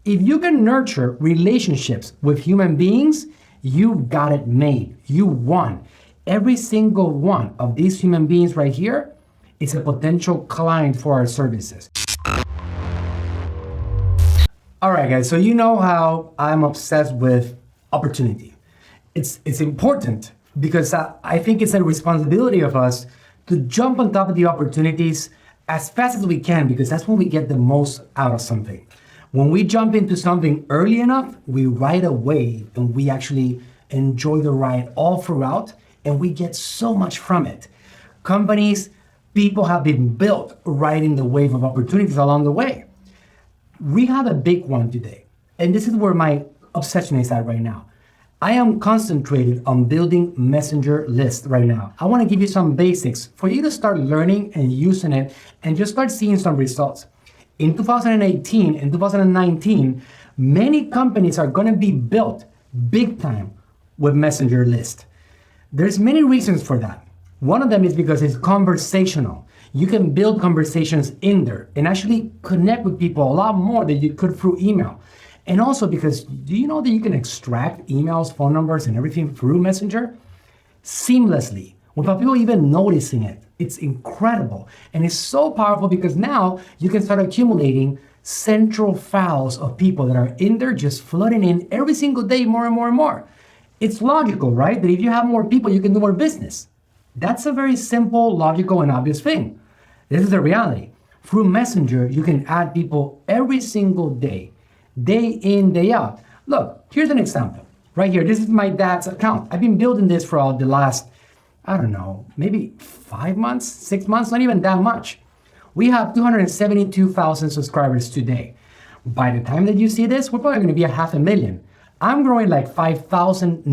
If you can nurture relationships with human beings, you've got it made. You won. Every single one of these human beings right here is a potential client for our services. All right, guys, so you know how I'm obsessed with opportunity. It's important because I think it's a responsibility of us to jump on top of the opportunities as fast as we can, because that's when we get the most out of something. When we jump into something early enough, we ride a wave and we actually enjoy the ride all throughout, and we get so much from it. Companies, people have been built riding the wave of opportunities along the way. We have a big one today, and this is where my obsession is at right now. I am concentrated on building messenger lists right now. I want to give you some basics for you to start learning and using it and just start seeing some results. In 2018 and 2019, many companies are going to be built big time with messenger lists. There's many reasons for that. One of them is because it's conversational. You can build conversations in there and actually connect with people a lot more than you could through email. And also because, do you know that you can extract emails, phone numbers, and everything through Messenger seamlessly without people even noticing it? It's incredible. And it's so powerful because now you can start accumulating central files of people that are in there just flooding in every single day more and more and more. It's logical, right? That if you have more people, you can do more business. That's a very simple, logical, and obvious thing. This is the reality. Through Messenger, you can add people every single day in, day out. Look, here's an example. Right here, this is my dad's account. I've been building this for the last, I don't know, maybe 5 months, 6 months, not even that much. We have 272,000 subscribers today. By the time that you see this, we're probably gonna be 500,000. I'm growing like 5,000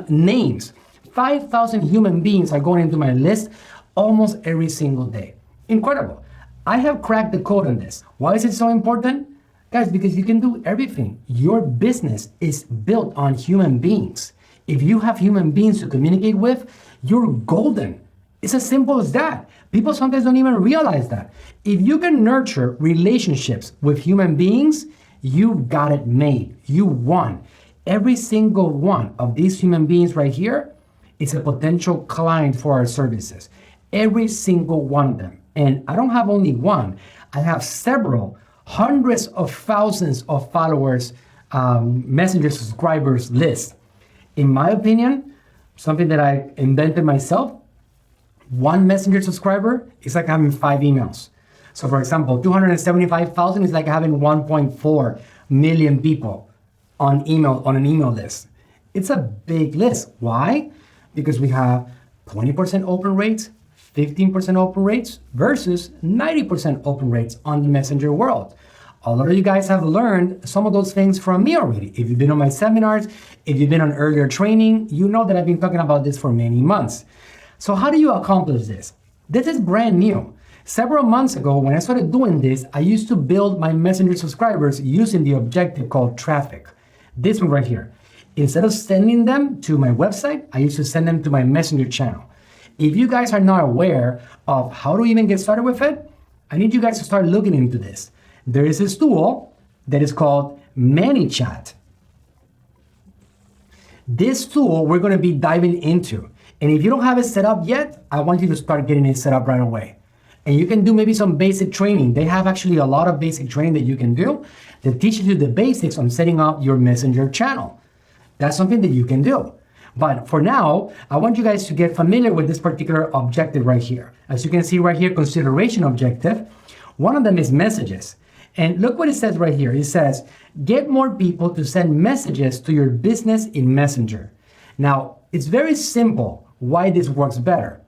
names. 5,000 human beings are going into my list almost every single day. Incredible. I have cracked the code on this. Why is it so important? Guys, because you can do everything. Your business is built on human beings. If you have human beings to communicate with, you're golden. It's as simple as that. People sometimes don't even realize that. If you can nurture relationships with human beings, you've got it made. You won. Every single one of these human beings right here is a potential client for our services. Every single one of them. And I don't have only one. I have several, hundreds of thousands of followers, messenger subscribers list. In my opinion, something that I invented myself, one messenger subscriber is like having 5 emails. So for example, 275,000 is like having 1.4 million people on an email list. It's a big list. Why? Because we have 20% open rates, 15% open rates versus 90% open rates on the messenger world. A lot of you guys have learned some of those things from me already. If you've been on my seminars, if you've been on earlier training, you know that I've been talking about this for many months. So how do you accomplish this? This is brand new. Several months ago, when I started doing this, I used to build my messenger subscribers using the objective called traffic. This one right here. Instead of sending them to my website, I used to send them to my messenger channel. If you guys are not aware of how to even get started with it, I need you guys to start looking into this. There is this tool that is called ManyChat. This tool we're going to be diving into. And if you don't have it set up yet, I want you to start getting it set up right away. And you can do maybe some basic training. They have actually a lot of basic training that you can do that teaches you the basics on setting up your messenger channel. That's something that you can do. But for now, I want you guys to get familiar with this particular objective right here. As you can see right here, consideration objective. One of them is messages. And look what it says right here. It says, get more people to send messages to your business in Messenger. Now, it's very simple why this works better.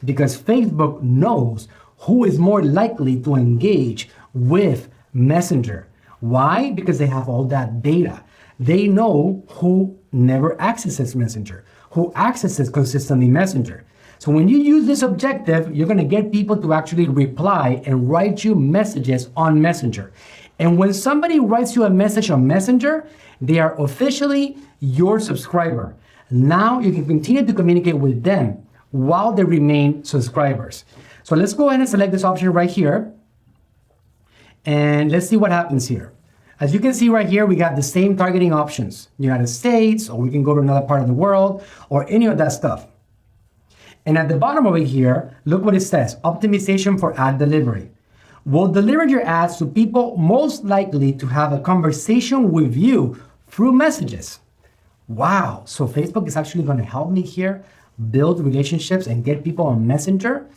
Because Facebook knows who is more likely to engage with Messenger. Why? Because they have all that data. They know who never accesses Messenger, who accesses consistently Messenger. So when you use this objective, you're going to get people to actually reply and write you messages on Messenger. And when somebody writes you a message on Messenger, they are officially your subscriber. Now you can continue to communicate with them while they remain subscribers. So let's go ahead and select this option right here. And let's see what happens here. As you can see right here, we got the same targeting options, United States, or we can go to another part of the world, or any of that stuff. And at the bottom over here, look what it says, optimization for ad delivery. Will deliver your ads to people most likely to have a conversation with you through messages. Wow, so Facebook is actually going to help me here build relationships and get people on Messenger.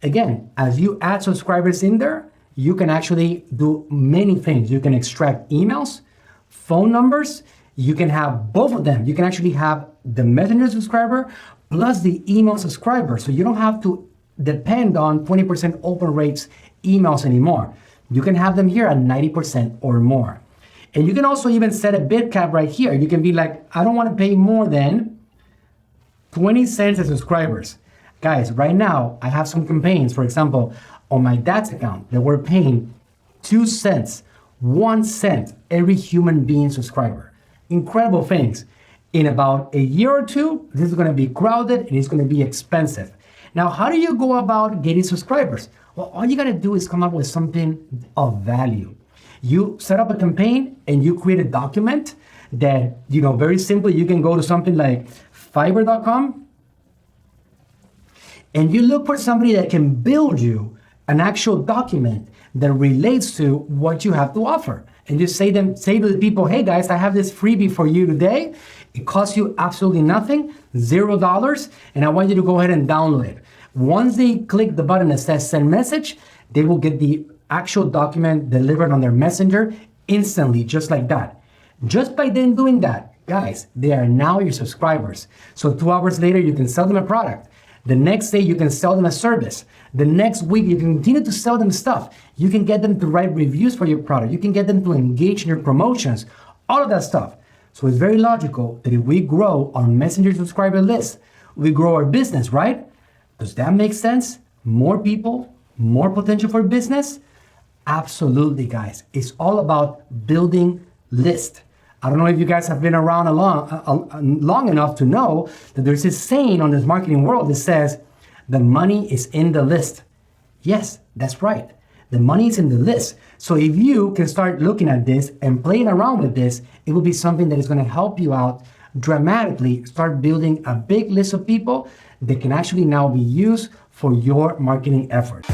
Again, as you add subscribers in there, you can actually do many things. You can extract emails, phone numbers, you can have both of them. You can actually have the Messenger subscriber plus the email subscriber. So you don't have to depend on 20% open rates emails anymore. You can have them here at 90% or more. And you can also even set a bid cap right here. You can be like, I don't want to pay more than 20 cents a subscribers. Guys, right now, I have some campaigns, for example, on my dad's account that we're paying 2 cents, 1 cent every human being subscriber. Incredible things. In about a year or two, this is going to be crowded and it's going to be expensive. Now, how do you go about getting subscribers? Well, all you got to do is come up with something of value. You set up a campaign and you create a document that, very simply, you can go to something like Fiverr.com and you look for somebody that can build you an actual document that relates to what you have to offer. And just say to the people, hey guys, I have this freebie for you today. It costs you absolutely nothing, $0, and I want you to go ahead and download it. Once they click the button that says send message, they will get the actual document delivered on their messenger instantly, just like that. Just by then doing that, guys, they are now your subscribers. So 2 hours later, you can sell them a product. The next day, you can sell them a service. The next week, you can continue to sell them stuff. You can get them to write reviews for your product. You can get them to engage in your promotions, all of that stuff. So it's very logical that if we grow our Messenger subscriber list, we grow our business, right? Does that make sense? More people, more potential for business? Absolutely, guys. It's all about building lists. I don't know if you guys have been around long enough to know that there's this saying on this marketing world that says, the money is in the list. Yes, that's right. The money is in the list. So if you can start looking at this and playing around with this, it will be something that is going to help you out dramatically, start building a big list of people that can actually now be used for your marketing efforts.